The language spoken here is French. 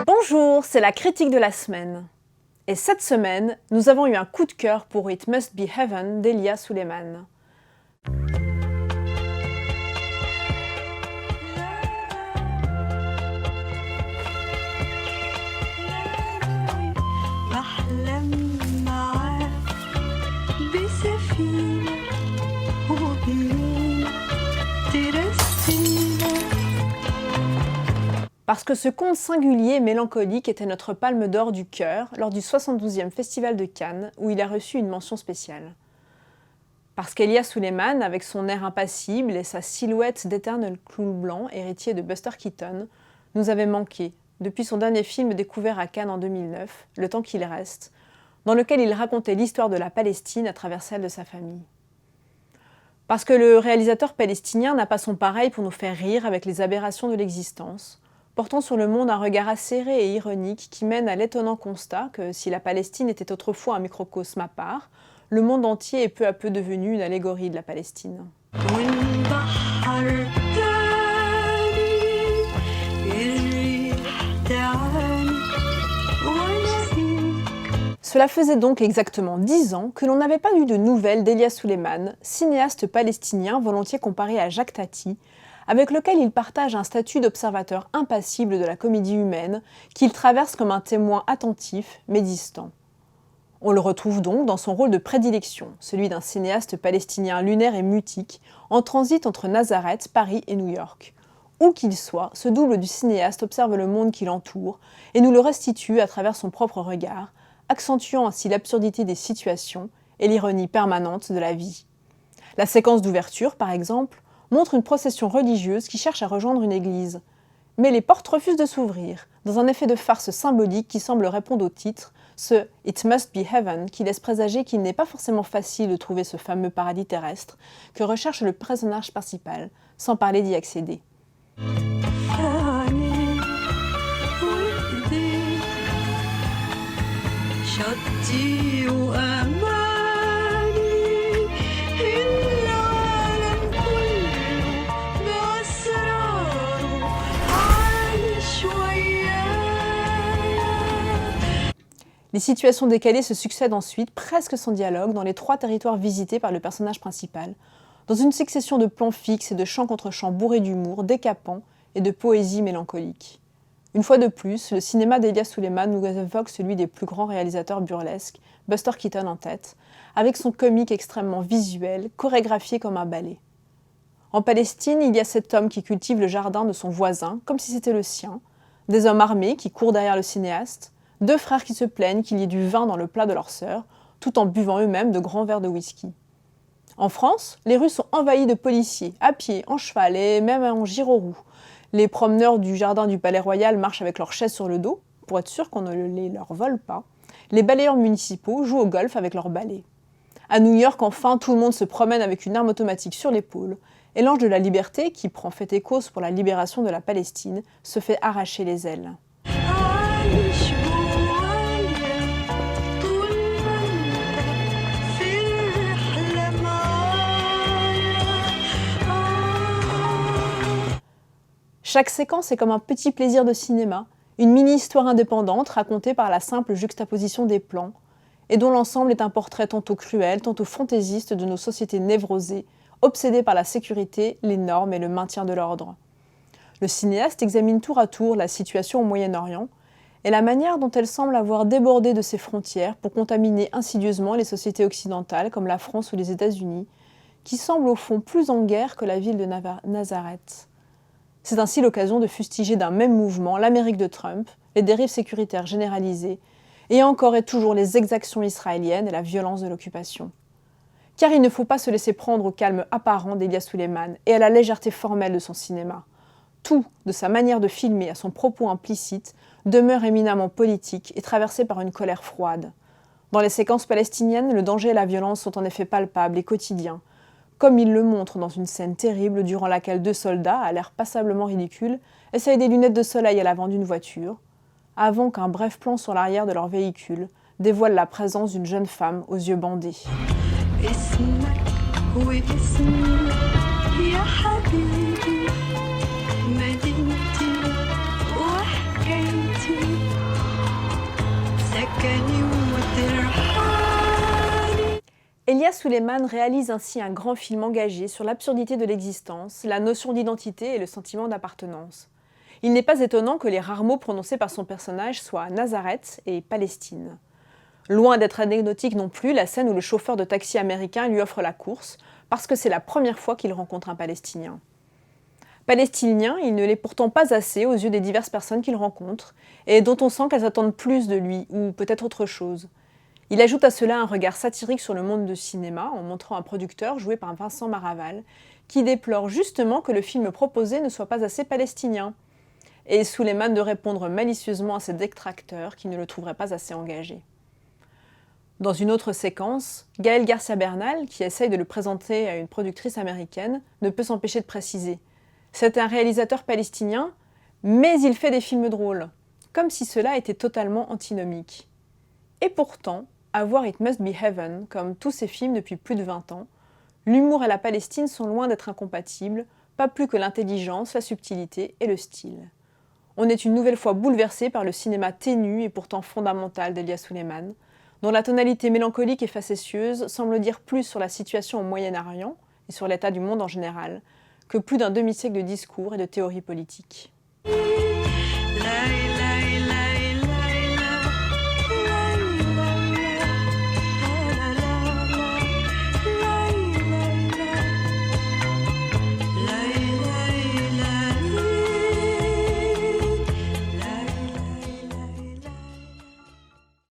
Bonjour, c'est la critique de la semaine. Et cette semaine, nous avons eu un coup de cœur pour It Must Be Heaven d'Elia Suleiman. Parce que ce conte singulier et mélancolique était notre palme d'or du cœur lors du 72e Festival de Cannes, où il a reçu une mention spéciale. Parce qu'Elia Suleiman, avec son air impassible et sa silhouette d'éternel clown blanc, héritier de Buster Keaton, nous avait manqué, depuis son dernier film découvert à Cannes en 2009, Le temps qu'il reste, dans lequel il racontait l'histoire de la Palestine à travers celle de sa famille. Parce que le réalisateur palestinien n'a pas son pareil pour nous faire rire avec les aberrations de l'existence, portant sur le monde un regard acéré et ironique qui mène à l'étonnant constat que si la Palestine était autrefois un microcosme à part, le monde entier est peu à peu devenu une allégorie de la Palestine. Cela faisait donc exactement 10 ans que l'on n'avait pas eu de nouvelles d'Elia Suleiman, cinéaste palestinien volontiers comparé à Jacques Tati, avec lequel il partage un statut d'observateur impassible de la comédie humaine, qu'il traverse comme un témoin attentif mais distant. On le retrouve donc dans son rôle de prédilection, celui d'un cinéaste palestinien lunaire et mutique, en transit entre Nazareth, Paris et New York. Où qu'il soit, ce double du cinéaste observe le monde qui l'entoure et nous le restitue à travers son propre regard, accentuant ainsi l'absurdité des situations et l'ironie permanente de la vie. La séquence d'ouverture, par exemple, montre une procession religieuse qui cherche à rejoindre une église. Mais les portes refusent de s'ouvrir, dans un effet de farce symbolique qui semble répondre au titre, ce « It must be heaven » qui laisse présager qu'il n'est pas forcément facile de trouver ce fameux paradis terrestre que recherche le personnage principal, sans parler d'y accéder. Les situations décalées se succèdent ensuite, presque sans dialogue, dans les 3 territoires visités par le personnage principal, dans une succession de plans fixes et de chants contre chants bourrés d'humour, décapants et de poésie mélancolique. Une fois de plus, le cinéma d'Elia Suleiman nous évoque celui des plus grands réalisateurs burlesques, Buster Keaton en tête, avec son comique extrêmement visuel, chorégraphié comme un ballet. En Palestine, il y a cet homme qui cultive le jardin de son voisin, comme si c'était le sien, des hommes armés qui courent derrière le cinéaste, 2 frères qui se plaignent qu'il y ait du vin dans le plat de leur sœur, tout en buvant eux-mêmes de grands verres de whisky. En France, les rues sont envahies de policiers, à pied, en cheval et même en gyroroues. Les promeneurs du jardin du Palais Royal marchent avec leurs chaises sur le dos, pour être sûr qu'on ne les leur vole pas. Les balayeurs municipaux jouent au golf avec leurs balais. À New York, enfin, tout le monde se promène avec une arme automatique sur l'épaule, et l'ange de la liberté, qui prend fait et cause pour la libération de la Palestine, se fait arracher les ailes. Chaque séquence est comme un petit plaisir de cinéma, une mini-histoire indépendante racontée par la simple juxtaposition des plans, et dont l'ensemble est un portrait tantôt cruel, tantôt fantaisiste de nos sociétés névrosées, obsédées par la sécurité, les normes et le maintien de l'ordre. Le cinéaste examine tour à tour la situation au Moyen-Orient, et la manière dont elle semble avoir débordé de ses frontières pour contaminer insidieusement les sociétés occidentales comme la France ou les États-Unis, qui semblent au fond plus en guerre que la ville de Nazareth. C'est ainsi l'occasion de fustiger d'un même mouvement l'Amérique de Trump, les dérives sécuritaires généralisées, et encore et toujours les exactions israéliennes et la violence de l'occupation. Car il ne faut pas se laisser prendre au calme apparent d'Elia Suleiman et à la légèreté formelle de son cinéma. Tout, de sa manière de filmer à son propos implicite, demeure éminemment politique et traversé par une colère froide. Dans les séquences palestiniennes, le danger et la violence sont en effet palpables et quotidiens, comme il le montre dans une scène terrible durant laquelle 2 soldats, à l'air passablement ridicule, essayent des lunettes de soleil à l'avant d'une voiture, avant qu'un bref plan sur l'arrière de leur véhicule dévoile la présence d'une jeune femme aux yeux bandés. اسمك واسمي يا حبيبي Elia Suleiman réalise ainsi un grand film engagé sur l'absurdité de l'existence, la notion d'identité et le sentiment d'appartenance. Il n'est pas étonnant que les rares mots prononcés par son personnage soient Nazareth et Palestine. Loin d'être anecdotique non plus, la scène où le chauffeur de taxi américain lui offre la course, parce que c'est la première fois qu'il rencontre un Palestinien. Palestinien, il ne l'est pourtant pas assez aux yeux des diverses personnes qu'il rencontre, et dont on sent qu'elles attendent plus de lui, ou peut-être autre chose. Il ajoute à cela un regard satirique sur le monde du cinéma, en montrant un producteur joué par Vincent Maraval, qui déplore justement que le film proposé ne soit pas assez palestinien. Et Suleiman de répondre malicieusement à ses détracteurs qui ne le trouveraient pas assez engagé. Dans une autre séquence, Gaël Garcia Bernal, qui essaye de le présenter à une productrice américaine, ne peut s'empêcher de préciser « C'est un réalisateur palestinien, mais il fait des films drôles », comme si cela était totalement antinomique. Et pourtant, à voir It Must Be Heaven, comme tous ses films depuis plus de 20 ans, l'humour et la Palestine sont loin d'être incompatibles, pas plus que l'intelligence, la subtilité et le style. On est une nouvelle fois bouleversé par le cinéma ténu et pourtant fondamental d'Elia Suleiman, dont la tonalité mélancolique et facétieuse semble dire plus sur la situation au Moyen-Orient et sur l'état du monde en général, que plus d'un demi-siècle de discours et de théories politiques.